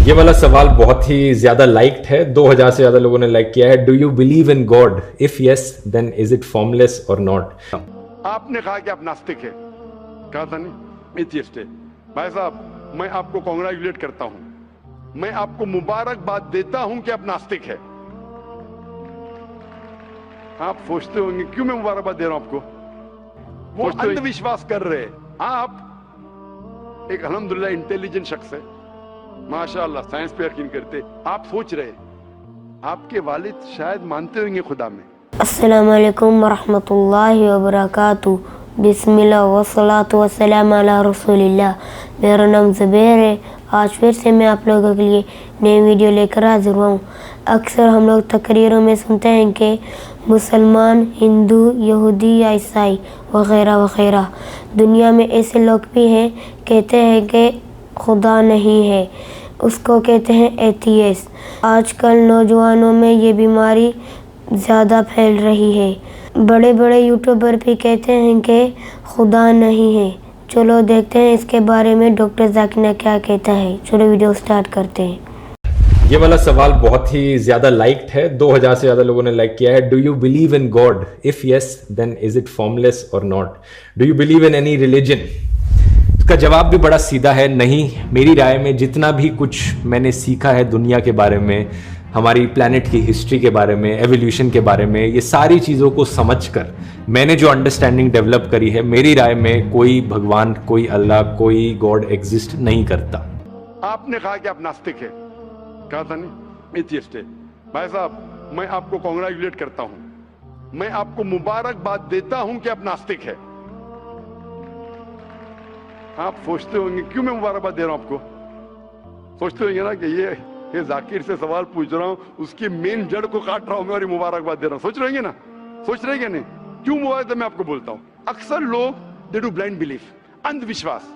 یہ والا سوال بہت ہی زیادہ لائکڈ ہے. 2000 سے زیادہ لوگوں نے لائک کیا ہے. Do you believe in God? If yes then is it formless or not? آپ نے کہا کہ آپ ناستک ہے، کہا تھا نہیں ایتھیسٹ ہے. بھائی صاحب میں آپ کو کانگریچولیٹ کرتا ہوں، میں آپ کو مبارکباد دیتا ہوں کہ آپ ناستک ہے. آپ سوچتے ہوں گے کیوں میں مبارکباد دے رہا ہوں آپ کو؟ وہ اندھ وشواس کر رہے. آپ ایک الحمدللہ انٹیلیجنٹ شخص ہے، ماشاءاللہ سائنس پہ یقین کرتے. آپ سوچ رہے آپ کے والد شاید مانتے ہوں گے خدا میں. السلام علیکم ورحمۃ اللہ وبرکاتہ. بسم اللہ والصلاۃ والسلام علی رسول اللہ. میرا نام زبیر ہے. آج پھر سے میں آپ لوگوں کے لیے نئی ویڈیو لے کر حاضر ہوا ہوں. اکثر ہم لوگ تقریروں میں سنتے ہیں کہ مسلمان، ہندو، یہودی یا عیسائی وغیرہ وغیرہ، دنیا میں ایسے لوگ بھی ہیں کہتے ہیں کہ خدا نہیں ہے، اس کو کہتے ہیں ایتھیسٹ. آج کل نوجوانوں میں یہ بیماری زیادہ پھیل رہی ہے. بڑے بڑے یوٹیوبر بھی کہتے ہیں کہ خدا نہیں ہے. چلو دیکھتے ہیں اس کے بارے میں ڈاکٹر ذاکر کیا کہتا ہے. چلو ویڈیو سٹارٹ کرتے ہیں. یہ والا سوال بہت ہی زیادہ لائکڈ ہے. 2000 سے زیادہ لوگوں نے لائک کیا ہے. Do you believe in God? If yes then is it formless or not? Do you believe in any religion? اس کا جواب بھی بڑا سیدھا ہے، نہیں. میری رائے میں جتنا بھی کچھ میں نے سیکھا ہے دنیا کے بارے میں، ہماری پلانٹ کی ہسٹری کے بارے میں، ایولیوشن کے بارے میں، یہ ساری چیزوں کو سمجھ کر میں نے جو انڈرسٹینڈنگ ڈیولپ کری ہے، میری رائے میں کوئی بھگوان، کوئی اللہ، کوئی گاڈ ایگزسٹ نہیں کرتا. آپ نے کہا کہ آپ ناستک ہے، کہا تھا نہیں ایتھیسٹ ہے. بھائی صاحب میں آپ کو کانگریچولیٹ کرتا ہوں، میں آپ کو مبارکباد دیتا ہوں کہ آپ ناستک ہے. آپ سوچتے ہوں گے کیوں میں مبارکباد دے رہا ہوں آپ کو؟ سوچتے ہوں گے نا کہ یہ ذاکر سے سوال پوچھ رہا ہوں، اس کی مین جڑ کو کاٹ رہا ہوں میں اور یہ مبارکباد دے رہا ہوں. سوچ رہے ہیں نا؟ سوچ رہے کہ نہیں؟ کیوں مبارکباد میں آپ کو بولتا ہوں؟ اکثر لوگ دے ڈو بلائنڈ بلیف، اندھ وشواس.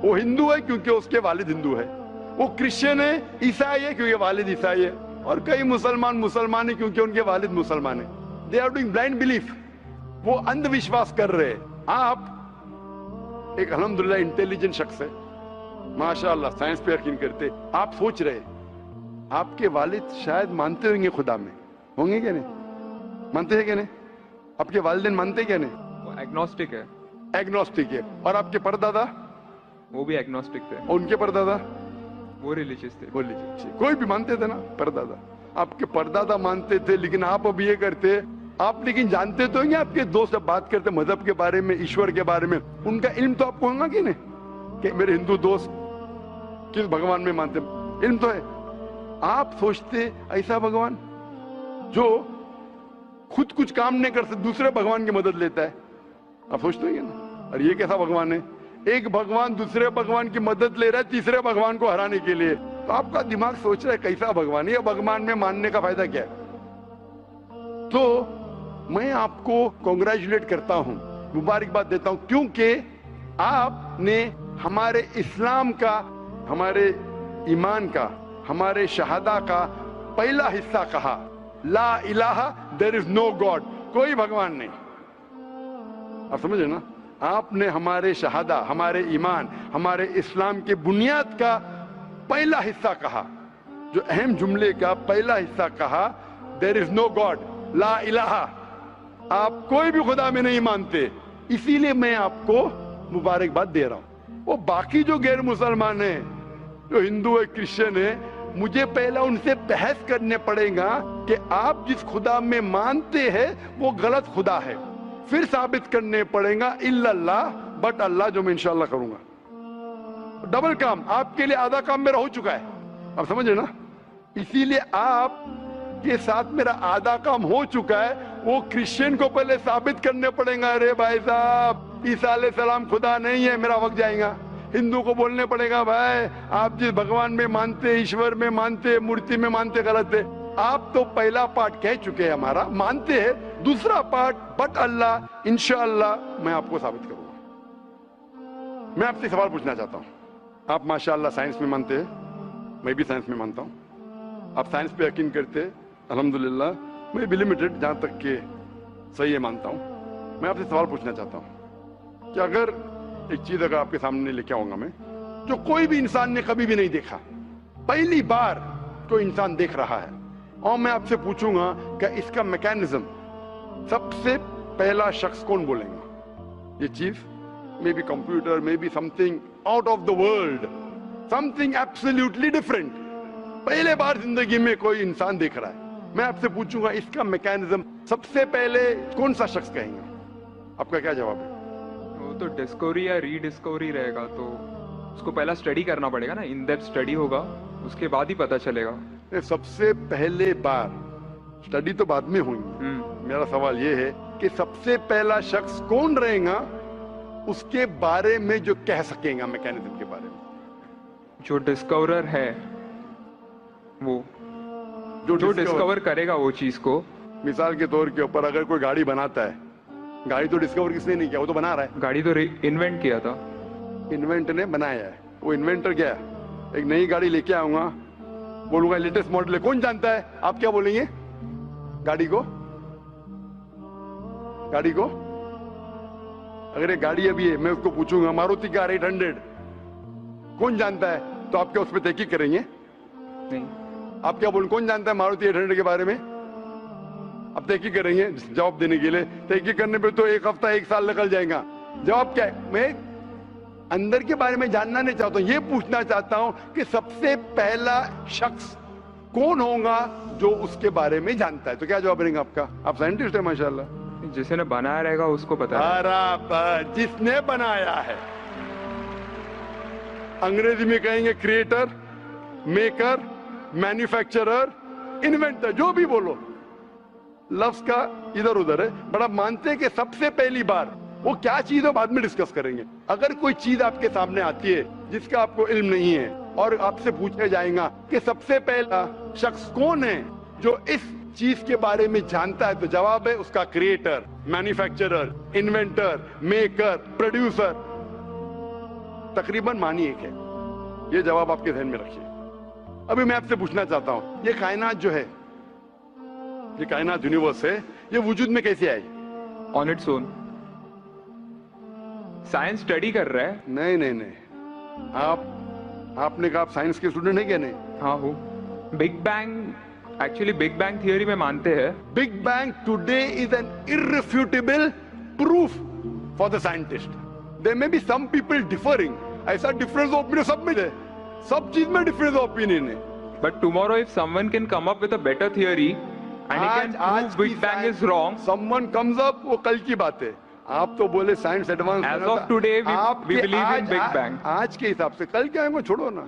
وہ ہندو ہے کیونکہ اس کے والد ہندو ہے، وہ کرسچن ہے، عیسائی ہے کیونکہ والد عیسائی ہے، اور کئی مسلمان ہیں کیونکہ ان کے والد مسلمان ہیں. They are doing blind belief. وہ اندھ وشواس کر رہے. آپ ایک الحمدللہ انٹیلیجنٹ شخص ہے، ماشاءاللہ سائنس پہ یقین کرتے. آپ سوچ رہے آپ کے والد شاید مانتے ہوں گے خدا میں. ہوں گے کیا نہیں؟ مانتے ہیں کیا نہیں؟ آپ کے والدین مانتے کیا نہیں؟ وہ ایگنوسٹک ہے. ایگنوسٹک ہے. اور آپ کے پردادا؟ وہ بھی ایگنوسٹک تھے. اور ان کے پردادا؟ وہ ریلیجیس تھے. وہ ریلیجیس. کوئی بھی مانتے تھے نا پردادا. آپ کے پردادا مانتے تھے، لیکن آپ اب یہ کرتے. آپ لیکن جانتے تو ہیں آپ کے دوست جب بات کرتے مذہب کے بارے میں، ایشور کے بارے میں، ان کا علم تو آپ کو ہوگا کہ نہیں کہ میرے ہندو دوست کس بھگوان میں مانتے؟ علم تو ہے. آپ سوچتے ایسا بھگوان جو خود کچھ کام نہیں کر سکتے، دوسرے بھگوان کی مدد لیتا ہے. آپ سوچتے ہیں نا؟ اور یہ کیسا بھگوان ہے؟ ایک بھگوان دوسرے بھگوان کی مدد لے رہا ہے تیسرے بھگوان کو ہرانے کے لیے. تو آپ کا دماغ سوچ رہا ہے کیسا بھگوان ہے؟ یہ بھگوان میں ماننے کا فائدہ کیا ہے؟ تو میں آپ کو کانگریچولیٹ کرتا ہوں، مبارکباد دیتا ہوں، کیونکہ آپ نے ہمارے اسلام کا، ہمارے ایمان کا، ہمارے شہادہ کا پہلا حصہ کہا، لا الہ دیر از نو گاڈ. کوئی بھگوان نہیں. آپ سمجھے نا؟ آپ نے ہمارے شہادہ، ہمارے ایمان، ہمارے اسلام کے بنیاد کا پہلا حصہ کہا، جو اہم جملے کا پہلا حصہ کہا، دیر از نو گاڈ، لا الہ. آپ کوئی بھی خدا میں نہیں مانتے، اسی لیے میں آپ کو مبارکباد دے رہا ہوں. وہ باقی جو غیر مسلمان ہیں، جو ہندو ہے، کرسچن ہے، مجھے پہلا ان سے بحث کرنے پڑے گا کہ آپ جس خدا میں مانتے ہیں وہ غلط خدا ہے. پھر ثابت کرنے پڑے گا الا اللہ، بٹ اللہ، جو میں انشاءاللہ کروں گا. ڈبل کام. آپ کے لیے آدھا کام میرا ہو چکا ہے. آپ سمجھے نا؟ اسی لیے آپ کے ساتھ میرا آدھا کام ہو چکا ہے. وہ کرسچن کو پہلے ثابت کرنے پڑیں گا، ارے بھائی صاحب عیسیٰ علیہ السلام خدا نہیں ہے، میرا وقت جائے گا. ہندو کو بولنے پڑے گا، بھائی آپ جس بھگوان میں مانتے، ایشور میں مانتے، مورتی میں مانتے، غلط ہے. آپ تو پہلا پارٹ کہہ چکے ہیں ہمارا، مانتے ہیں. دوسرا پارٹ بٹ اللہ، انشاءاللہ میں آپ کو ثابت کروں گا. میں آپ سے سوال پوچھنا چاہتا ہوں. آپ ماشاءاللہ سائنس میں مانتے ہیں، میں بھی سائنس میں مانتا ہوں. آپ سائنس پہ یقین کرتے ہیں، الحمدللہ. میں بھی لمیٹڈ، جہاں تک کہ صحیح مانتا ہوں. میں آپ سے سوال پوچھنا چاہتا ہوں کہ اگر ایک چیز اگر آپ کے سامنے لے کے آؤں گا میں، جو کوئی بھی انسان نے کبھی بھی نہیں دیکھا، पहली बार कोई इंसान देख रहा है, और मैं आपसे पूछूंगा कि इसका मैकेनिज्म सबसे पहला शख्स कौन बोलेगा? ये चीज may be computer, may be something out of the world, something absolutely different, पहले बार जिंदगी में कोई इंसान देख रहा है। मैं आपसे पूछूंगा इसका मैकेनिज्म सबसे पहले कौन सा शख्स कहेंगे? आपका क्या जवाब है? वो तो डिस्कवरी या रीडिस्कवरी रहेगा, तो उसको पहला स्टडी करना पड़ेगा ना, इन डेप्थ स्टडी होगा, उसके बाद ही पता चलेगा। ये सबसे पहले बार, स्टडी तो बाद में होंगी। मेरा सवाल ये है कि सबसे पहला शख्स कौन रहेगा उसके बारे में जो कह सकेगा मैकेनिज्म के बारे में? जो डिस्कवरर है, वो जो डिस्कवर करेगा वो चीज को। मिसाल के तौर के ऊपर अगर कोई गाड़ी बनाता है, गाड़ी तो डिस्कवर किसने नहीं किया, वो तो बना रहा है। गाड़ी तो इन्वेंट किया था, इन्वेंट ने बनाया है, वो इन्वेंटर क्या है? एक नई गाड़ी लेके आऊंगा, बोलूंगा लेटेस्ट मॉडल है, कौन जानता है? आप क्या बोलेंगे? गाड़ी को अगर ये गाड़ी अभी है, मैं उसको पूछूंगा मारुति कार 800 कौन जानता है, तो आप क्या उस पर तहकीक करेंगे? नहीं। आप क्या बोलेंगे? कौन जानता है मारुति 800 के बारे में? अब तहकीक करेंगे जवाब देने के लिए। तहकीक करने पे तो एक हफ्ता 1 साल निकल जाएगा। जवाब क्या है? मैं अंदर के बारे में जानना नहीं चाहता हूं, ये पूछना चाहता हूं कि सबसे पहला शख्स कौन होगा जो उसके बारे में जानता है। तो क्या जवाब रहेगा आपका? आप साइंटिस्ट है माशाल्लाह। जिसने बनाया रहेगा उसको पता है। बराबर, जिसने बनाया है। अंग्रेजी में कहेंगे क्रिएटर, मेकर, मैन्युफैक्चरर, इन्वेंटर, जो भी बोलो, लफ्ज का इधर उधर है, बड़ा मानते हैं कि सबसे पहली बार वो क्या चीज है बाद में डिस्कस करेंगे। अगर कोई चीज आपके सामने आती है जिसका आपको इल्म नहीं है और आपसे पूछा जाएगा कि सबसे पहला शख्स कौन है जो इस चीज के बारे में जानता है, तो जवाब है उसका creator, manufacturer, inventor, maker, producer. तकरीबन मानी एक है। ये जवाब आपके ध्यान में रखिए। अभी मैं आपसे पूछना चाहता हूं, ये कायनात जो है, ये कायनात यूनिवर्स है, ये वजूद में कैसे आई? On its own. Science study कर रहा है। नहीं, आपने कहा आप साइंस के स्टूडेंट है क्या? नहीं। हाँ हूँ। Big bang, actually big bang theory में मानते हैं। Big bang today is an irrefutable proof for the scientist. There may be some people differing, ऐसा डिफरेंस ऑफ ओपिनियन सब में है, सब चीज में डिफरेंस ऑफ ओपिनियन है। But tomorrow if someone can come up with a better theory and he can prove big bang is wrong, someone comes up, वो कल की बात है। आप तो बोले science advance, as of today we believe in big bang. आज के हिसाब से कल क्या होगा छोड़ो ना,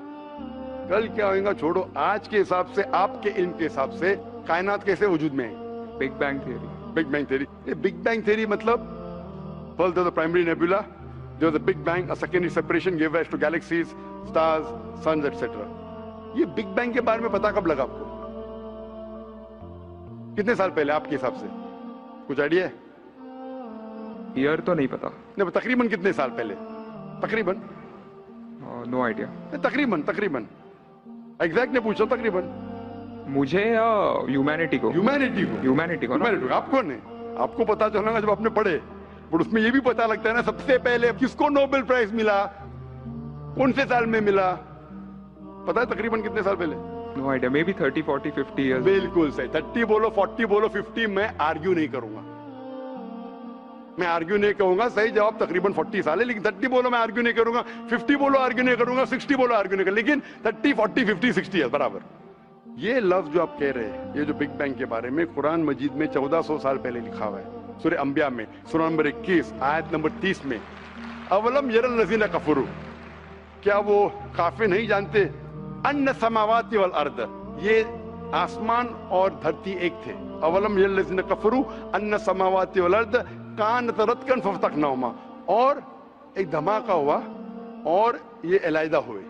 कल क्या होगा छोड़ो, आज के हिसाब से, आपके इल्म के हिसाब से कायनात कैसे वजूद में है? Big bang theory. Big bang theory. ये बिग बैंग थियरी मतलब first there was the primary nebula, there was the big bang, a secondary separation give rise to galaxies, stars, suns etcetera. ये बिग बैंग के बारे में पता कब लगा आपको? कितने साल पहले आपके हिसाब से? कुछ आइडिया है? ईयर तो नहीं पता। नहीं, तकरीबन कितने साल पहले? तकरीबन नो आइडिया। तकरीबन एग्जैक्ट ने पूछा, तकरीबन। मुझे या ह्यूमैनिटी को? ह्यूमैनिटी को। आपको नहीं, आपको पता चलेगा जब आपने पढ़े, बट उसमें ये भी पता लगता है ना सबसे पहले किसको नोबेल प्राइज मिला, कौन से साल में मिला, पता है तकरीबन कितने साल पहले? No idea, maybe 30, 40, 50 years. बिल्कुल सही। 30 बोलो, 40 बोलो, 50, मैं आर्ग्यू नहीं करूंगा, मैं आर्ग्यू नहीं कहूंगा। सही जवाब तकरीबन 40 साल है, लेकिन 30 बोलो मैं आर्ग्यू नहीं करूंगा, 50 बोलो आर्ग्यू नहीं करूंगा, 60 बोलो आर्ग्यू नहीं करूंगा, लेकिन 30, 40, 50, 60 है बराबर। ये लफ्ज जो आप कह रहे हैं, ये जो बिग बैंग के बारे में कुरान मजीद में 1400 साल पहले लिखा हुआ है। सूरह अंबिया में सूरह नंबर 21 आयत नंबर 30 में, अवलम यरल लज़ीना कफरू, क्या वो काफिर नहीं जानते, अन्ना समावाति वल अर्द, ये आसमान और धरती एक थे। अवलम यरल लज़ीना कफरू अन्ना समावाति वल अर्द कानत रतकन फफतकनाहुमा, और एक धमाका हुआ और ये अलहदा हुए।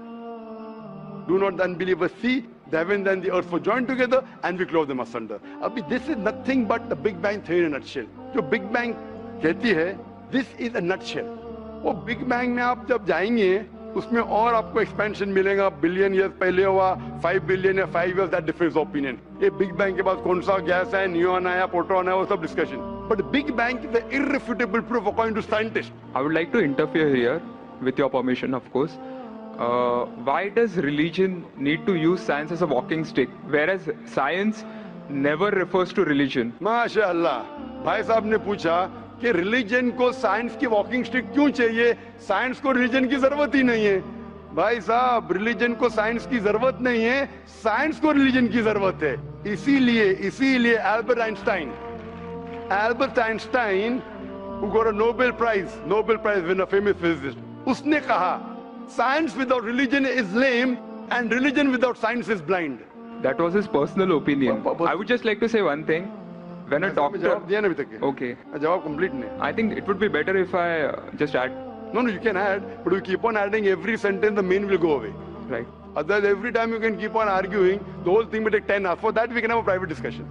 Do not the unbelievers see the heavens and the earth were joined together and we clove them asunder. अभी this is nothing but the Big Bang theory in a nutshell. जो Big Bang कहती है, this is a nutshell. वो Big Bang में आप जब जाएंगे उसमें और आपको एक्सपेंशन मिलेगा, बिलियन ईयर्स पहले हुआ, 5 बिलियन या 5 years, that difference of opinion. ये बिग बैंग के बाद कौन सा गैस है, न्यूट्रॉन आया, प्रोटॉन आया, वो सब discussion. But big bang is the irrefutable proof according to scientist. I would like to interfere here with your permission, of course. why does religion need to use science as a walking stick, whereas science never refers to religion? माशाअल्लाह, भाई साहब ने पूछा कि religion को science की walking stick क्यों चाहिए, साइंस को रिलीजन की जरूरत ही नहीं है। भाई साहब, रिलीजन को साइंस की जरूरत नहीं है, साइंस को रिलीजन की जरूरत है। इसीलिए Albert Einstein who got a Nobel Prize winner, famous physicist, उसने कहा science without religion is lame and religion without science is blind. That was his personal opinion. I would just like to say one thing. When a doctor... जवाब दिया ना अभी तक? Okay. जवाब complete नहीं। I think it would be better if I just add. No, you can add, but you keep on adding every sentence, the main will go away. Right. Otherwise, every time you can keep on arguing, the whole thing will take 10 hours. For that, we can have a private discussion.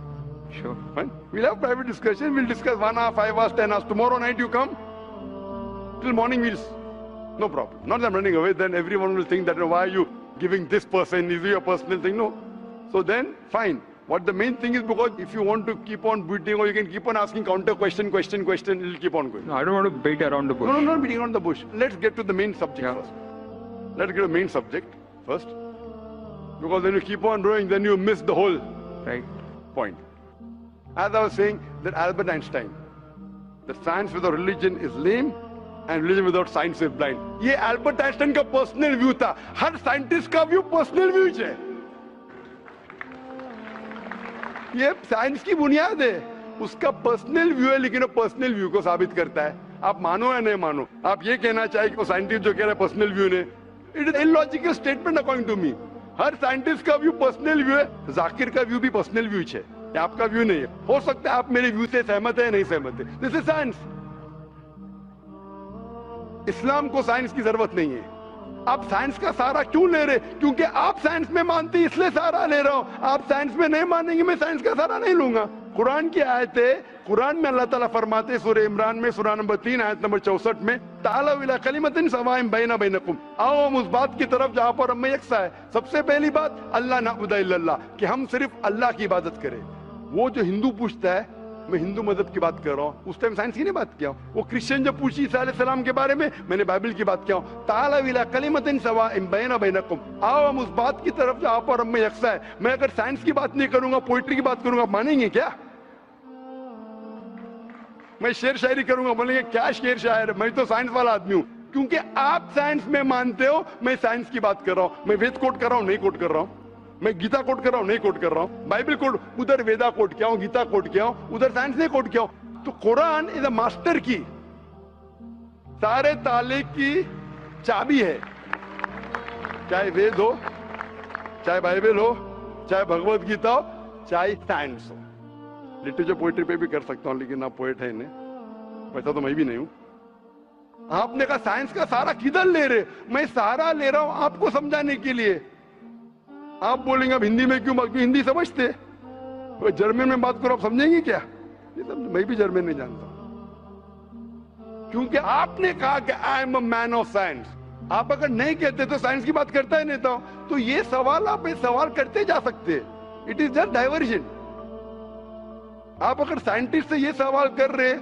Sure. Fine? We'll have a private discussion. We'll discuss 1 hour, 5 hours, 10 hours. Tomorrow night you come. Till morning no problem. Not that I'm running away. Then everyone will think that, why are you giving this person? Is it your personal thing? No. So then, fine. What the main thing is, because if you want to keep on beating, or you can keep on asking counter question, it'll keep on going. No, I don't want to beat around the bush. No, not beating around the bush. Let's get to the main subject first. Let's get to the main subject first. Because when you keep on rowing, then you miss the whole point. As I was saying, that Albert Einstein, that science without religion is lame and religion without science is blind. ये Albert Einstein का personal view था. हर scientist का view personal view है. ये science की बुनियाद है, उसका पर्सनल व्यू है, लेकिन वो पर्सनल व्यू को साबित करता है। आप मानो या नहीं मानो, आप ये कहना चाहिए कि वो साइंटिस्ट जो कह रहा है पर्सनल व्यू ने, it is illogical statement according to me. हर साइंटिस्ट का व्यू पर्सनल व्यू है, जाकिर का व्यू भी पर्सनल व्यू है, आपका व्यू नहीं है। हो सकता है आप मेरे व्यू से सहमत है, नहीं सहमत है, दिस इज साइंस। इस्लाम को साइंस की जरूरत नहीं है। आप साइंस का सहारा क्यों ले रहे? क्योंकि आप साइंस में मानते, इसलिए सहारा ले रहा हूं। आप साइंस में नहीं मानेंगे, मैं साइंस का सहारा नहीं लूंगा। कुरान की आयत है, कुरान में अल्लाह ताला फरमाते, सूरह इमरान में सूरह नंबर 3 आयत नंबर 64 में, तालू इला कलिमतिन सवाइन बैना बैनकुम, आओ हम उस बात की तरफ जहां पर हम में यकसा है। सबसे पहली बात, अल्लाह नअबुदा इल्लल्लाह, कि हम सिर्फ अल्लाह की इबादत करें। वो जो हिंदू पूछता है, मैं हिंदू मजहब की बात कर रहा हूँ, उस टाइम साइंस की नहीं बात किया हूँ। वो क्रिश्चियन जब पूछी ईसा अलैहिस्सलाम के बारे में, मैंने बाइबल की बात किया हूँ। ताला इला कलिमतिन सवाइन बैना बैनकुम, आओ हम उस बात की तरफ जहां पर हम में यकसा है। मैं अगर साइंस की बात नहीं करूंगा, पोइट्री की बात करूंगा, आप मानेंगे क्या? मैं शेर शायरी करूंगा, बोलेंगे क्या शेर शायर, मैं तो साइंस वाला आदमी हूं। क्योंकि आप साइंस में मानते हो, मैं साइंस की बात कर रहा हूं। मैं वेद कोट कर रहा हूं, नहीं कोट कर रहा हूं। मैं गीता कोट कर रहा हूं, नहीं कोट कर रहा हूं। बाइबल कोट, उधर वेदा कोट किया हूं, गीता कोट किया हूं, उधर साइंस नहीं कोट किया हूं। तो कुरान इज अ मास्टर की, सारे ताले की चाबी है। चाहे वेद हो, चाहे बाइबल हो, चाहे भगवत गीता हो, चाहे साइंस हो। लिटरेचर पोएट्री पे भी कर सकता हूं, लेकिन आप पोएट है नहीं, वैसा तो मैं भी नहीं हूं। आपने कहा साइंस का सहारा किधर ले रहे? मैं सहारा ले रहा हूं आपको समझाने के लिए। आप बोलेंगे अब हिंदी में क्यों बात? हिंदी समझते, जर्मन में बात करो, आप समझेंगे क्या? मैं भी जर्मन नहीं जानता, क्योंकि आपने कहा कि I am a man of science. आप अगर नहीं कहते तो साइंस की बात करता ही नहीं था। तो ये सवाल आप सवाल करते जा सकते, इट इज जस्ट डाइवर्जन। आप अगर साइंटिस्ट से ये सवाल कर रहे,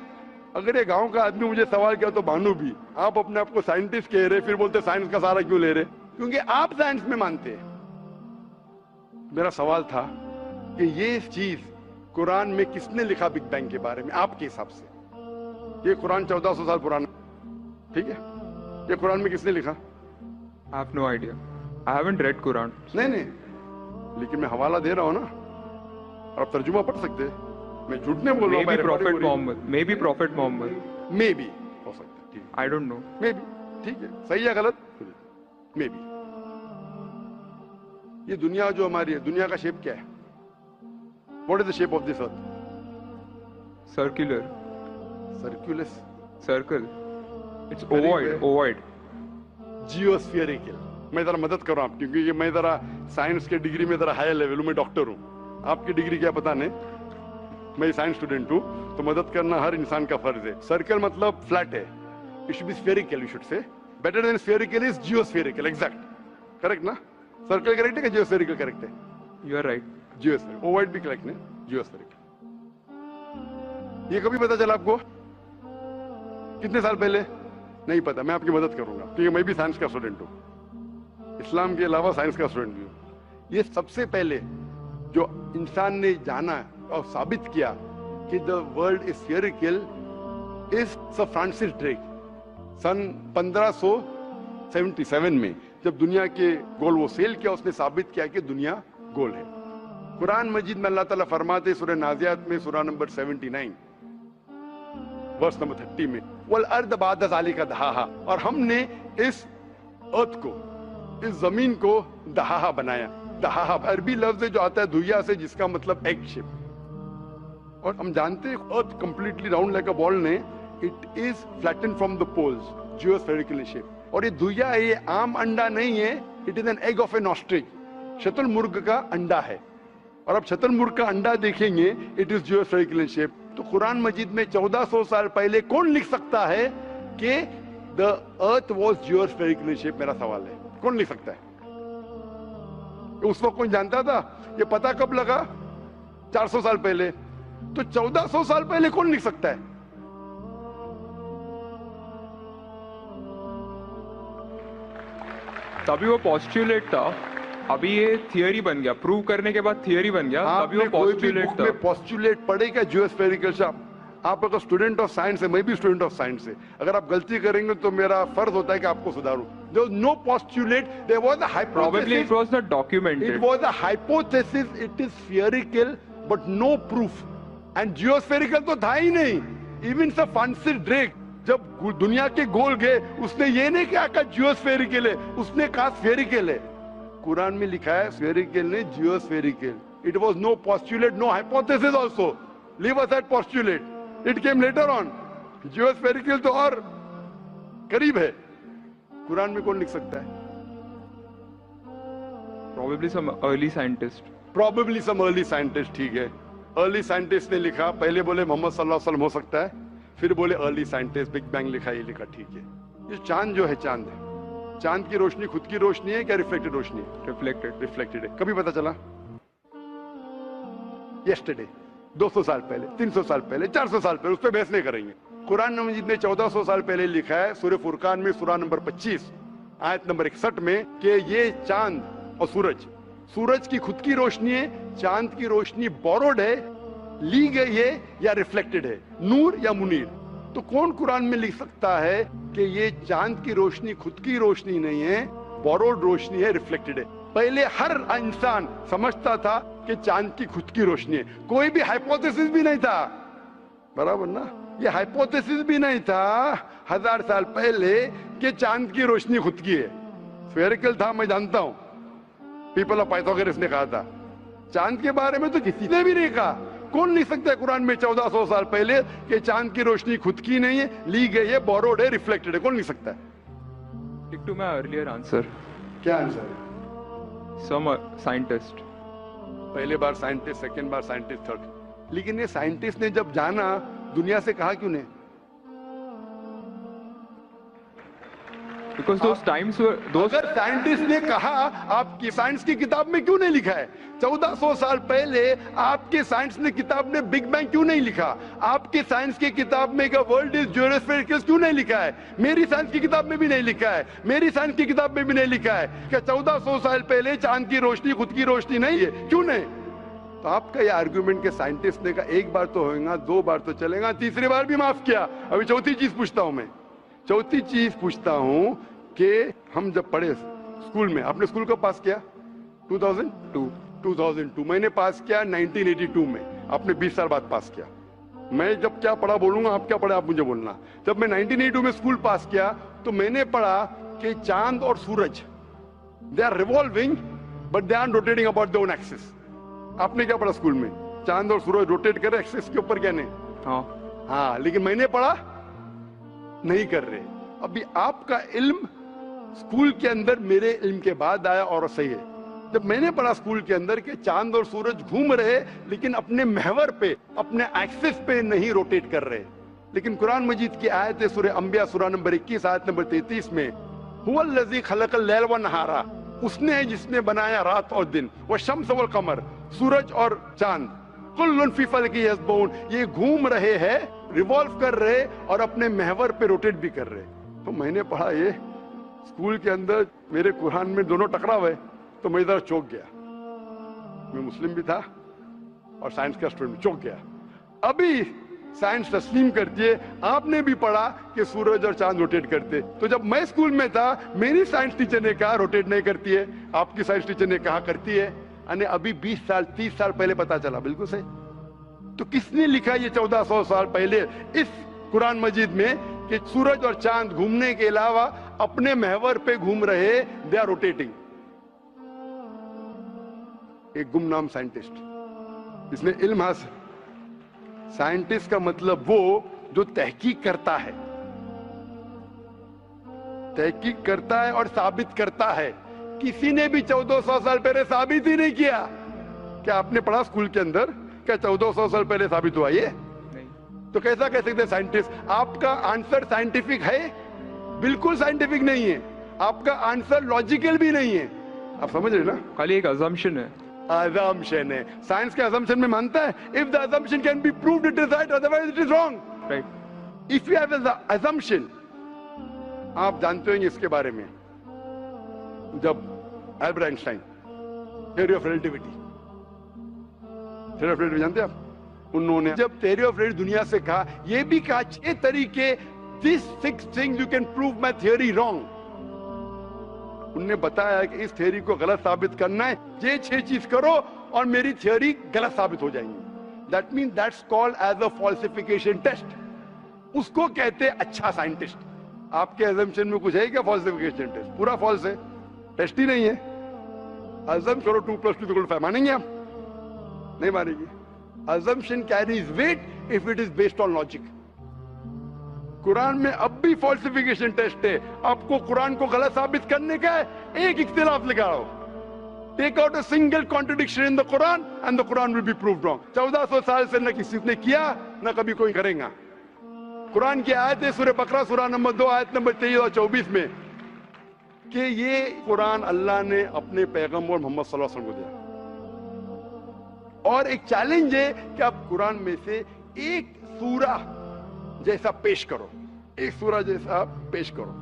अगर ये गांव का आदमी मुझे सवाल किया तो भानु भी, आप अपने आप को साइंटिस्ट कह रहे, फिर बोलते साइंस का सहारा क्यों ले रहे? क्योंकि आप साइंस में मानते हैं। मेरा सवाल था कि ये चीज कुरान में किसने लिखा बिग बैंग के बारे में आपके हिसाब से? ये कुरान 1400 साल पुराना, ठीक है? ये कुरान में किसने लिखा? I have no idea. I haven't read Quran. नहीं, लेकिन मैं हवाला दे रहा हूं ना, और आप तर्जुमा पढ़ सकते हैं। मैं झूठ नहीं बोल रहा हूं। Maybe Prophet Muhammad. Maybe Prophet Muhammad. Maybe हो सकता है, ठीक है। I don't know. Maybe, ठीक है, सही या गलत? Maybe। ये दुनिया जो हमारी है, दुनिया का शेप क्या है? What is the shape of this earth? Circular. Circulus. Circle. It's Very ovoid. well. Ovoid. Geospherical। मैं जरा मदद कर रहा हूँ, क्योंकि मैं जरा साइंस के डिग्री में जरा हाई लेवल हूँ, मैं डॉक्टर हूँ। आपकी डिग्री क्या पता नहीं, मैं साइंस स्टूडेंट हूँ, तो मदद करना हर इंसान का फर्ज है। सर्कल मतलब फ्लैट है, it should be spherical, you should say. Better than spherical is geospherical, exact, correct ना? सर्कल करेक्ट है कि जियोस्फेरिकल करेक्ट है? You are right. Geospherical, ovoid भी करेक्ट है, जियोस्फेरिकल। ये कभी पता चला आपको? कितने साल पहले? नहीं पता, मैं आपकी मदद करूंगा, क्योंकि मैं भी साइंस का स्टूडेंट हूँ। इस्लाम के अलावा साइंस का स्टूडेंट भी हूँ। ये सबसे पहले जो इंसान ने जाना और साबित किया कि the world is spherical is sir Francis Drake. सन 1577 में जब दुनिया के गोल वो सेल किया, उसने साबित किया कि दुनिया गोल है। कुरान मजीद में अल्लाह ताला फरमाते सूरह नाज़ियात में सूरह नंबर 79 वर्स नंबर 30 में वल अर्द बाद ज़ालिका दहाहा, और हमने इस अर्थ को, इस जमीन को दहाहा बनाया। दहाहा अरबी लफ्ज है जो आता है दुहिया से, जिसका मतलब एग शेप। और हम जानते हैं earth completely round like a ball ने, it is flatten from the poles, geospherical shape. और ये दुहिया है, ये आम अंडा नहीं है, it is an egg of an ostrich, शतुरमुर्ग का अंडा है। और अब शतुरमुर्ग का अंडा देखेंगे, इट इज जियोस्फेरिकल शेप। तो कुरान मजीद में 1400 साल पहले कौन लिख सकता है कि द अर्थ वॉज जियोस्फेरिकल शेप? मेरा सवाल है, कौन लिख सकता है? उस वक्त कौन जानता था? ये पता कब लगा? 400 साल पहले। तो 1400 साल पहले कौन लिख सकता है? तभी वो पॉस्टुलेट था, अभी ये थियरी बन गया, प्रूव करने के बाद थियरी बन गया। तभी वो पॉस्टुलेट था। पॉस्टुलेट पढ़े क्या जियोस्फेरिकल शेप? आप अगर स्टूडेंट ऑफ साइंस है, मैं भी स्टूडेंट ऑफ साइंस है, अगर आप गलती करेंगे तो मेरा फर्ज होता है कि आपको सुधारूं। There was no postulate, there was a hypothesis. Probably it was not documented. It was a hypothesis, it is spherical, but no proof. And geospherical तो था ही नहीं। Even Sir Francis Drake जब दुनिया के गोल गए, उसने ये नहीं कहा कि जियोस्फेरिकल है, उसने कहा स्फेरिकल है। कुरान में लिखा है स्फेरिकल नहीं, जियोस्फेरिकल। It was no postulate, no hypothesis also. Leave aside postulate. It came later on. जियोस्फेरिकल तो और करीब है। कुरान में कौन लिख सकता है? Probably some early scientist. Probably some early scientist, ठीक है। अर्ली साइंटिस्ट ने लिखा, पहले बोले मोहम्मद सल्लल्लाहु अलैहि वसल्लम हो सकता है, फिर बोले अर्ली साइंटिस्ट, बिग बैंग लिखा, ये लिखा, ठीक है। ये चांद जो है, चांद है, चांद की रोशनी खुद की रोशनी है क्या रिफ्लेक्टेड रोशनी है? रिफ्लेक्टेड है। कभी पता चला? यस्टरडे, 200 साल पहले, 300 साल पहले, 400 साल पहले, उस पर बहस नहीं करेंगे। कुरान मजीद में 1400 साल पहले लिखा है सूरह फुरकान में सूरह नंबर 25 आयत नंबर 61 में कि ये चांद और सूरज, सूरज की खुद की रोशनी है, चांद की रोशनी बोरोड है, ली गई है या रिफ्लेक्टेड है, नूर या मुनीर। तो कौन कुरान में लिख सकता है कि ये चांद की रोशनी खुद की रोशनी नहीं है, बोरोड रोशनी है, रिफ्लेक्टेड है? पहले हर इंसान समझता था कि चांद की खुद की रोशनी है, कोई भी हाइपोथेसिस भी नहीं था, बराबर ना? ये हाइपोथेसिस भी नहीं था 1000 साल पहले कि चांद की रोशनी खुद की है। स्फेरिकल था, मैं जानता हूं, पीपल ऑफ पाइथागोरस ने कहा था। चांद के बारे में तो किसी ने भी नहीं कहा। कौन लिख सकता है कुरान में 1400 साल पहले कि चांद की रोशनी खुद की नहीं है, ली गई है, बोरोड है, रिफ्लेक्टेड है? कौन लिख सकता है? Stick to my earlier answer. क्या आंसर है? Some scientist. पहले बार साइंटिस्ट, सेकेंड बार साइंटिस्ट, थर्ड। लेकिन ये साइंटिस्ट ने जब जाना, दुनिया से कहा क्यों नहीं? Because those times were those. अगर साइंटिस्ट ने कहा, आपकी साइंस की किताब में क्यों नहीं लिखा है? 1400 साल पहले आपके साइंस ने किताब में बिग बैंग क्यों नहीं लिखा? आपके साइंस की किताब में वर्ल्ड इज जियोस्फेरिकल क्यों नहीं लिखा है? मेरी साइंस की किताब में भी नहीं लिखा है, मेरी साइंस की किताब में भी नहीं लिखा है कि 1400 साल पहले चांद की रोशनी खुद की रोशनी नहीं है। क्यों नहीं? तो आपका ये आर्ग्यूमेंट के साइंटिस्ट ने कहा एक बार तो होगा, 2 बार तो चलेगा, तीसरी बार भी माफ किया। अभी चौथी चीज पूछता हूं मैं, चौथी चीज पूछता हूं कि हम जब पढ़े स्कूल में, आपने स्कूल कब पास किया? 2002। मैंने पास किया 1982 में, आपने 20 साल बाद पास किया। मैं जब क्या पढ़ा बोलूंगा, आप क्या पढ़ा आप मुझे बोलना। जब मैं 1982 में स्कूल पास किया तो मैंने पढ़ा कि चांद और सूरज they are revolving but they are rotating about their own axis. आपने क्या पढ़ा स्कूल में? चांद और सूरज रोटेट कर रहे एक्सिस के ऊपर, क्या नहीं? हाँ, लेकिन मैंने पढ़ा नहीं कर रहे। अभी आपका इल्म स्कूल के अंदर मेरे इल्म के बाद आया और सही है। जब मैंने पढ़ा स्कूल के अंदर कि चांद और सूरज घूम रहे लेकिन अपने महवर पे, अपने एक्सिस पे नहीं रोटेट कर रहे। लेकिन कुरान मजीद की आयत है सूरह अंबिया सूरह नंबर 21 आयत नंबर 33 में, हुवल्लज़ी खलक़ल लैल व नहारा, उसने है जिसने बनाया रात और दिन, व शम्स वल कमर, सूरज और चांद, कुल्लुन फी फ़ल्किन यस्बहून, ये घूम रहे हैं, रिवॉल्व कर रहे और अपने महवर पे रोटेट भी कर रहे। तो मैंने पढ़ा ये स्कूल के अंदर मेरे कुरान में दोनों टकरा हुए तो मैं इधर चौंक गया। मैं मुस्लिम भी था और साइंस का स्टूडेंट चौंक गया। अभी साइंस तस्लीम करती है, आपने भी पढ़ा कि सूरज और चांद रोटेट करते, तो जब मैं स्कूल में था मेरी साइंस टीचर ने कहा रोटेट नहीं करती है, आपकी साइंस टीचर ने कहा करती है, और अभी 20 साल 30 साल पहले पता चला। बिल्कुल सही। तो किसने लिखा ये 1400 साल पहले इस कुरान मजीद में कि सूरज और चांद घूमने के अलावा अपने महवर पे घूम रहे, दे आर रोटेटिंग। एक गुमनाम साइंटिस्ट, इसने इल्म हासिल। साइंटिस्ट का मतलब वो जो तहकीक करता है, तहकीक करता है और साबित करता है। किसी ने भी 1400 साल पहले साबित ही नहीं किया। क्या आपने पढ़ा स्कूल के अंदर क्या 1400 साल पहले साबित हुआ ये? नहीं। तो कैसा कह सकते हैं साइंटिस्ट? आपका आंसर साइंटिफिक है? बिल्कुल साइंटिफिक नहीं है। आपका आंसर लॉजिकल भी नहीं है। आप समझ रहे ना? खाली एक अजम्पशन है। assumption है। साइंस के assumption में मानता है if the assumption can be proved it is right, otherwise it is wrong. Right. If you have an assumption, आप जानते होंगे इसके बारे में, जब Albert Einstein theory of relativity, theory of relativity जानते हैं आप? उन्होंने जब थ्योरी ऑफ रिलेटिविटी दुनिया से कहा, ये भी कहा 6 तरीके, this 6 things you can prove my theory wrong. उन्होंने बताया कि इस थ्योरी को गलत साबित करना है, ये 6 चीज करो और मेरी थ्योरी गलत साबित हो जाएंगी। That mean that's called as a falsification test. उसको कहते हैं अच्छा साइंटिस्ट। आपके assumption में कुछ है क्या फॉल्सिफिकेशन टेस्ट? पूरा फॉल्स है, टेस्ट ही नहीं है। अजम करो 2 + 2 = 5, मानेंगे आप? नहीं मानेंगे। assumption carries weight if it is based on logic. Quran में अब भी फॉल्सिफिकेशन टेस्ट है। आपको कुरान को गलत साबित करने का है, एक इख्तिलाफ लगाओ, take out a single contradiction in the Quran and the Quran will be proved wrong. 1400 साल से न किसी ने किया न कभी कोई करेगा। कुरान की आयत है सूरह बकरा सूरह नंबर 2 आयत नंबर 23 और 24 में कि ये कुरान अल्लाह ने अपने पैगंबर मोहम्मद सल्लल्लाहु अलैहि वसल्लम को दिया। और एक चैलेंज है कि आप कुरान में से एक सूरा जैसा पेश करो, एक सूरा जैसा पेश करो।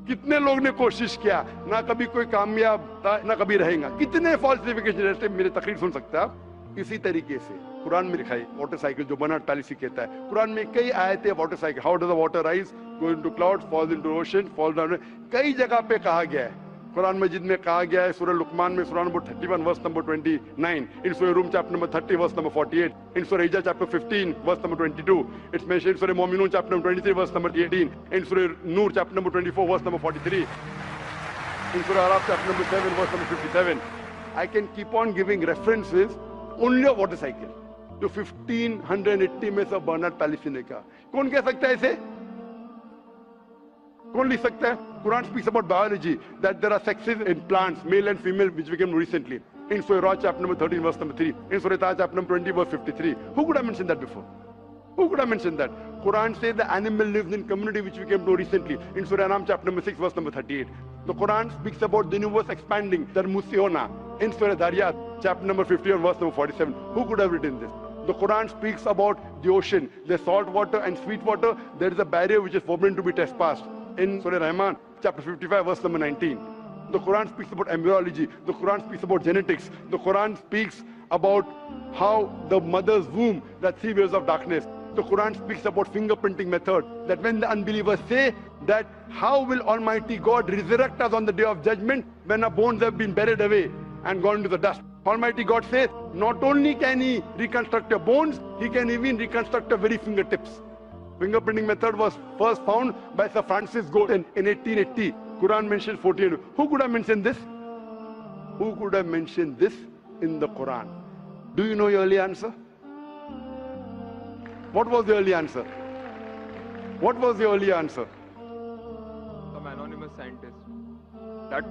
कितने लोग ने कोशिश किया, ना कभी कोई कामयाब था ना कभी रहेगा। कितने फॉल्सिफिकेशन, जैसे मेरे तकरीर सुन सकते हैं आप। इसी तरीके से कुरान में लिखा है वाटर साइकिल, जो बर्नार्ड पैलिसी कहता है। कुरान में कई आयतें water cycle, how does the water rise, go into clouds, falls into ocean, fall down, कई जगह पे कहा गया है। कुरान मजीद में कहा गया है सूरह लुकमान में सूरह नंबर 31 वर्स नंबर 29, इन सूरह Rum chapter number 30 verse number 48, in सूरह Hijr chapter 15 verse number 22, it's mentioned in सूरह Muminun chapter number 23 verse number 18, in सूरह Nur chapter number 24 verse number 43, in सूरह Araf chapter number 7 verse number 57. I can keep on giving references only of water cycle जो 1580 में सब Bernard policy ने कहा। कौन कह सकता है इसे? कौन लिख सकता है? Quran speaks about biology that there are sexes in plants, male and female, which we came recently. In Surah Ra chapter number 13 verse number 3. In Surah Taha chapter number 20 verse 53. Who could have mentioned that before? Who could have mentioned that? Quran says the animal lives in community, which we came to recently. In Surah Anam chapter number 6 verse number 38. The Quran speaks about the universe expanding, the Musiona. In Surah Dariyat chapter number 50 verse number 47. Who could have written this? The Quran speaks about the ocean, the salt water and sweet water. There is a barrier which is forbidden to be trespassed. In Surah Rahman, chapter 55, verse number 19. The Quran speaks about embryology. The Quran speaks about genetics. The Quran speaks about how the mother's womb, that 3 waves of darkness. The Quran speaks about fingerprinting method. That when the unbelievers say that how will Almighty God resurrect us on the day of judgment when our bones have been buried away and gone into the dust. Almighty God says not only can He reconstruct your bones, He can even reconstruct your very fingertips. Fingerprinting method was first found by Sir Francis Galton in 1880. Quran mentions 14. Who could have mentioned this? Who could have mentioned this in the Quran? Do you know your early answer? What was the early answer? What was the early answer? Some anonymous scientist.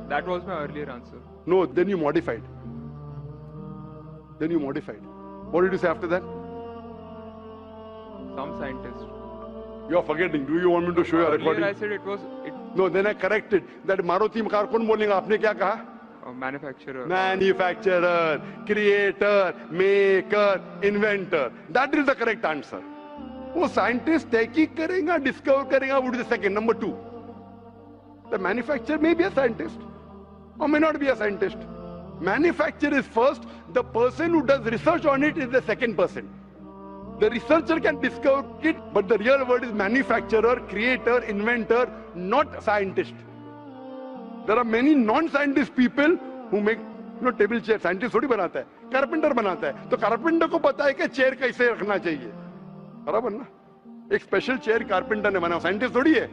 That was my earlier answer. No, then you modified. Then you modified. What did you say after that? Some scientist. You are forgetting. Do you want me to show you a recording? Earlier I said it was No, then I corrected that Maruti car कौन बोलेगा? आपने क्या कहा? a manufacturer. Manufacturer, creator, maker, inventor. That is the correct answer. वो scientist तहकीक करेगा, discover करेगा, वो is the second, number 2. The manufacturer may be a scientist or may not be a scientist. Manufacturer is first. The person who does research on it is the second person. The researcher can discover it, but the real word is manufacturer, creator, inventor, not scientist. There are many non-scientist people who make table chair. Scientist थोड़ी बनाता है, carpenter बनाता है. तो carpenter को पता है कि चेयर कैसे रखना चाहिए, बराबर ना. एक स्पेशल चेयर कारपेंटर ने बनाया, साइंटिस्ट थोड़ी है.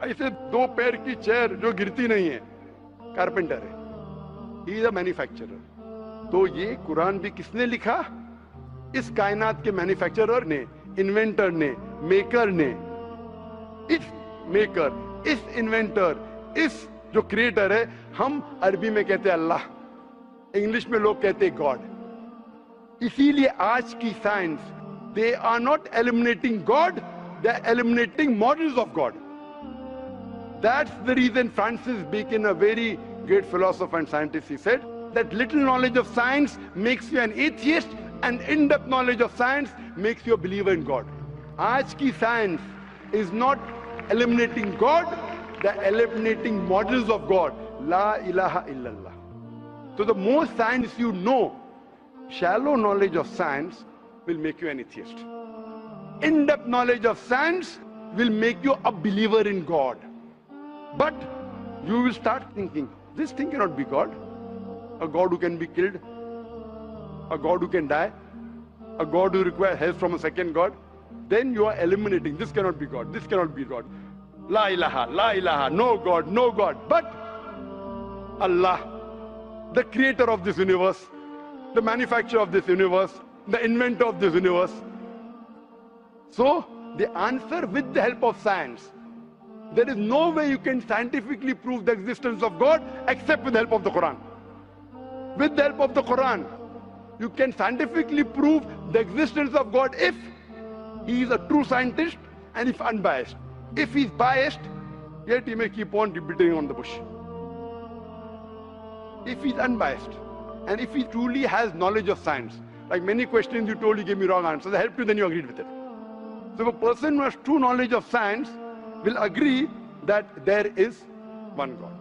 ऐसे 2 पैर की चेयर जो गिरती नहीं है, कारपेंटर है. He is a manufacturer. तो ये कुरान भी किसने लिखा? इस कायनात के मैन्युफैक्चरर ने, इन्वेंटर ने, मेकर ने. इस मेकर, इस इन्वेंटर, इस जो क्रिएटर है, हम अरबी में कहते हैं अल्लाह, इंग्लिश में लोग कहते हैं गॉड. इसीलिए आज की science, they are not eliminating God, they are eliminating models of God. That's the reason Francis Bacon, a very great philosopher and scientist, he said that little knowledge of science makes you an atheist and in-depth knowledge of science makes you a believer in God. आज की science is not eliminating God, they're eliminating models of God. La ilaha illallah. So the more science you know, shallow knowledge of science will make you an atheist. In-depth knowledge of science will make you a believer in God. But you will start thinking, this thing cannot be God. A God who can be killed, a God who can die, a God who requires help from a second God. Then you are eliminating, this cannot be God, this cannot be God. La ilaha, no God, no God. But Allah, the creator of this universe, the manufacturer of this universe, the inventor of this universe. So the answer with the help of science. There is no way you can scientifically prove the existence of God except with the help of the Quran. With the help of the Quran, you can scientifically prove the existence of God if he is a true scientist and if unbiased. If he is biased, yet he may keep on beating on the bush. If he is unbiased and if he truly has knowledge of science, like many questions you told, you gave me wrong answers, I helped you, then you agreed with it. So if a person who has true knowledge of science will agree that there is one God,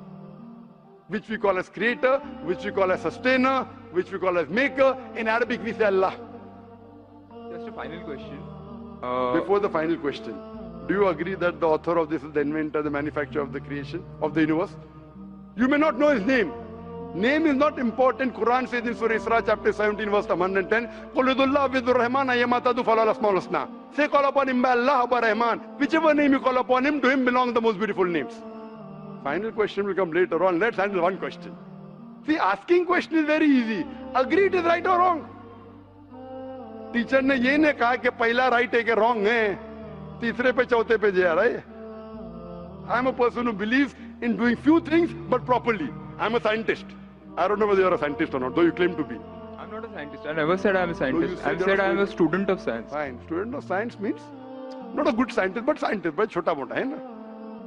which we call as creator, which we call as sustainer, which we call as maker. In Arabic we say Allah. Just a final question. Before the final question, do you agree that the author of this is the inventor, the manufacturer of the creation, of the universe? You may not know his name. Name is not important. Quran says in Surah Isra chapter 17 verse 110, قُلْ ادُوا اللَّهَ وَاذْكُرُوا الرَّحْمَنَ أَيَّمَا تَدْعُوا فَلَهُ الْأَسْمَاءُ الْحُسْنَى. Say call upon him by Allah or by Rahman. Whichever name you call upon him, to him belong the most beautiful names. Final question will come later on. Let's handle one question. See, asking question is very easy. Agree it is right or wrong. Teacher ने ये नहीं कहा कि पहला right है कि wrong है, तीसरे पे चौथे पे जा रहा है. I am a person who believes in doing few things but properly. I am a scientist. I don't know whether you are a scientist or not, though you claim to be. I'm not a scientist. I never said I'm a scientist. No, I said I'm a student of science. Fine. Student of science means not a good scientist, but scientist. But chota mota hai na.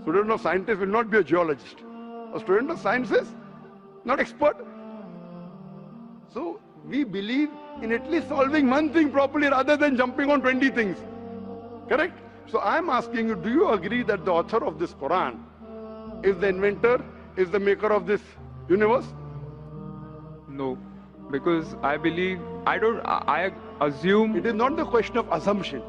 Student of scientist will not be a geologist. A student of science is not expert. So we believe in at least solving one thing properly rather than jumping on 20 things. Correct? So I'm asking you, do you agree that the author of this Quran is the inventor, is the maker of this universe? No, because I believe, I assume. It is not the question of assumption.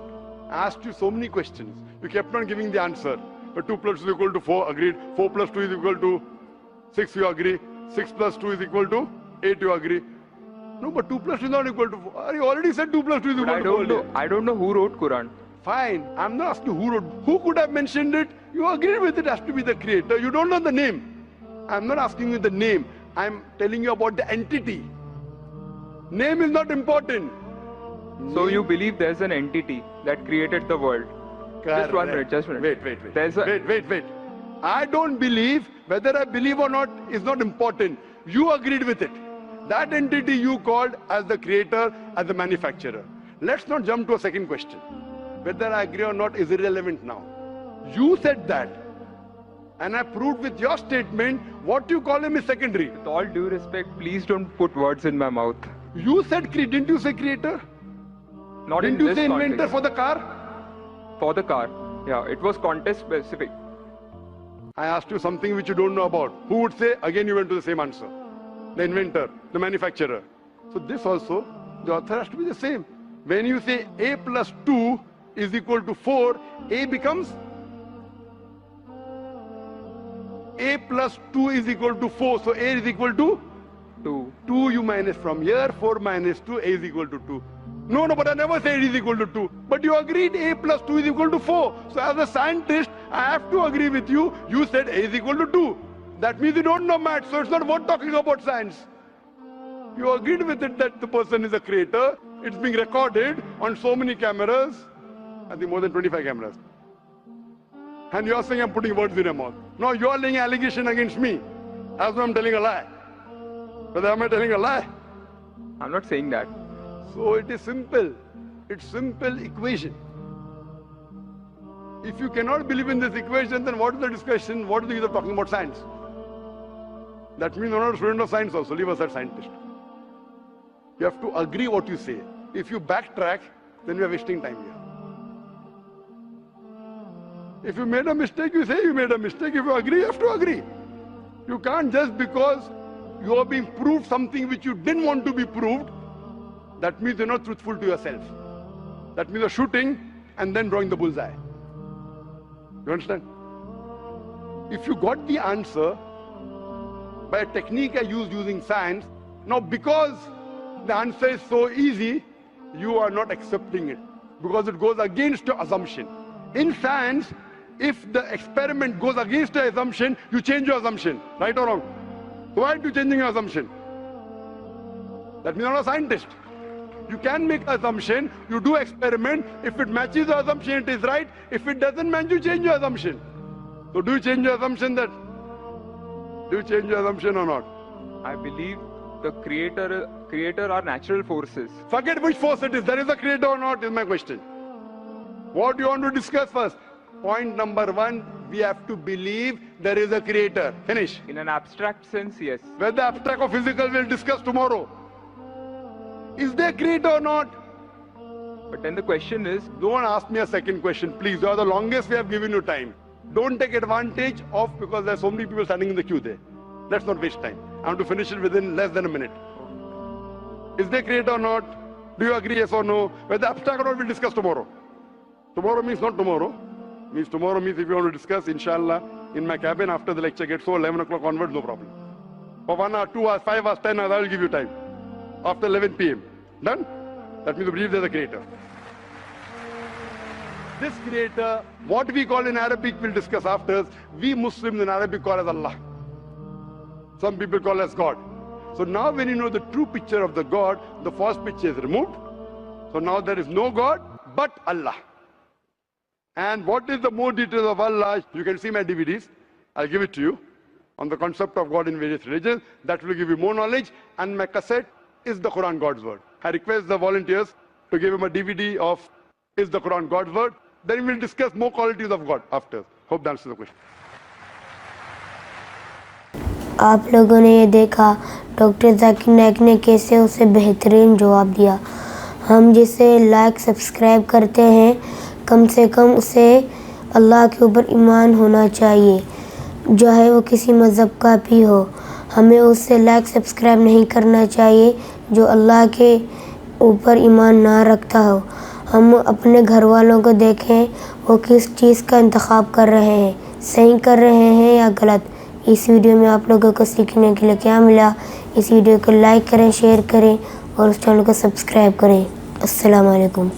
I asked you so many questions. You kept on giving the answer. But 2 plus 2 is equal to 4, agreed. 4 plus 2 is equal to 6, you agree. 6 plus 2 is equal to 8, you agree. No, but 2 plus 2 is not equal to 4. You already said 2 plus 2 is equal to 4. I don't know who wrote Quran. Fine. I'm not asking who wrote. Who could have mentioned it? You agreed with it has to be the creator. You don't know the name. I'm not asking you the name. I'm telling you about the entity. Name is not important. So you believe there's an entity that created the world? Correct. Just 1 minute, just 1 minute. Wait. I don't believe. Whether I believe or not is not important. You agreed with it. That entity you called as the creator, as the manufacturer. Let's not jump to a second question. Whether I agree or not is irrelevant now. You said that. And I proved with your statement what you call him is secondary. With all due respect, please don't put words in my mouth. You said, didn't you say creator? Not Didn't in you this say context. inventor for the car? For the car. Yeah, it was context specific. I asked you something which you don't know about. Who would say? Again you went to the same answer. The inventor, the manufacturer. So this also, the author has to be the same. When you say a plus 2 is equal to 4, a becomes a plus 2 is equal to 4. So a is equal to 2. 2 you minus from here, 4 minus 2, a is equal to 2. No, but I never said it is equal to 2. But you agreed a plus 2 is equal to 4. So as a scientist, I have to agree with you. You said a is equal to 2. That means you don't know maths, so it's not worth talking about science. You agreed with it that the person is a creator. It's being recorded on so many cameras. I think more than 25 cameras. And you're saying I'm putting words in your mouth. No, you're laying an allegation against me. As though I'm telling a lie. But am I telling a lie? I'm not saying that. So it is simple. It's simple equation. If you cannot believe in this equation, then what is the discussion? What is the use of talking about science? That means you're not a student of science also. Leave aside scientist. You have to agree what you say. If you backtrack, then we are wasting time here. If you made a mistake, you say you made a mistake. If you agree, you have to agree. You can't just because you are being proved something which you didn't want to be proved, that means you're not truthful to yourself. That means you're shooting and then drawing the bullseye. You understand? If you got the answer by a technique I used using science, now because the answer is so easy, you are not accepting it because it goes against your assumption. In science, if the experiment goes against your assumption, you change your assumption, right or wrong? Why are you changing your assumption? That means you're not a scientist. You can make an assumption, you do experiment. If it matches your assumption, it is right. If it doesn't match, you change your assumption. So do you change your assumption that? Do you change your assumption or not? I believe the creator are natural forces. Forget which force it is. There is a creator or not is my question. What do you want to discuss first? Point number 1, we have to believe there is a creator. Finish. In an abstract sense, yes. Whether abstract or physical we'll discuss tomorrow. Is there creator or not? But then the question is, Don't ask me a second question, please. You are the longest we have given you time. Don't take advantage of because there are so many people standing in the queue there. Let's not waste time. I want to finish it within less than a minute. Is there creator or not? Do you agree, yes or no? Whether abstract or not, we'll discuss tomorrow. Tomorrow means not tomorrow. Means tomorrow means if you want to discuss, inshallah, in my cabin after the lecture gets so 11 o'clock onwards, no problem. For 1 hour, 2 hours, 5 hours, 10 hours, I will give you time. After 11 p.m. Done? That means you believe there's a creator. This creator, what we call in Arabic, we'll discuss after. We Muslims in Arabic call as Allah. Some people call as God. So now when you know the true picture of the God, the false picture is removed. So now there is no God but Allah. And what is the more details of Allah? You can see my DVDs. I'll give it to you on the concept of God in various religions. That will give you more knowledge. And my cassette is the Quran God's word. I request the volunteers to give him a DVD of Is the Quran God's word? Then we'll discuss more qualities of God after. Hope that answers the question. आप लोगों ने ये देखा doctor Zakir Naik ने कैसे उसे बेहतरीन जवाब दिया। हम जिसे लाइक सब्सक्राइब करते हैं, कम से कम उसे अल्लाह के ऊपर ईमान होना चाहिए, चाहे वो किसी मज़हब का भी हो। हमें उससे लाइक सब्सक्राइब नहीं करना चाहिए जो अल्लाह के ऊपर ईमान ना रखता हो। हम अपने घर वालों को देखें वो किस चीज़ का इंतखाब कर रहे हैं, सही कर रहे हैं या गलत। इस वीडियो में आप लोगों को सीखने के लिए क्या मिला, इस वीडियो को लाइक करें, शेयर करें और उस चैनल को सब्सक्राइब करें। अस्सलाम वालेकुम।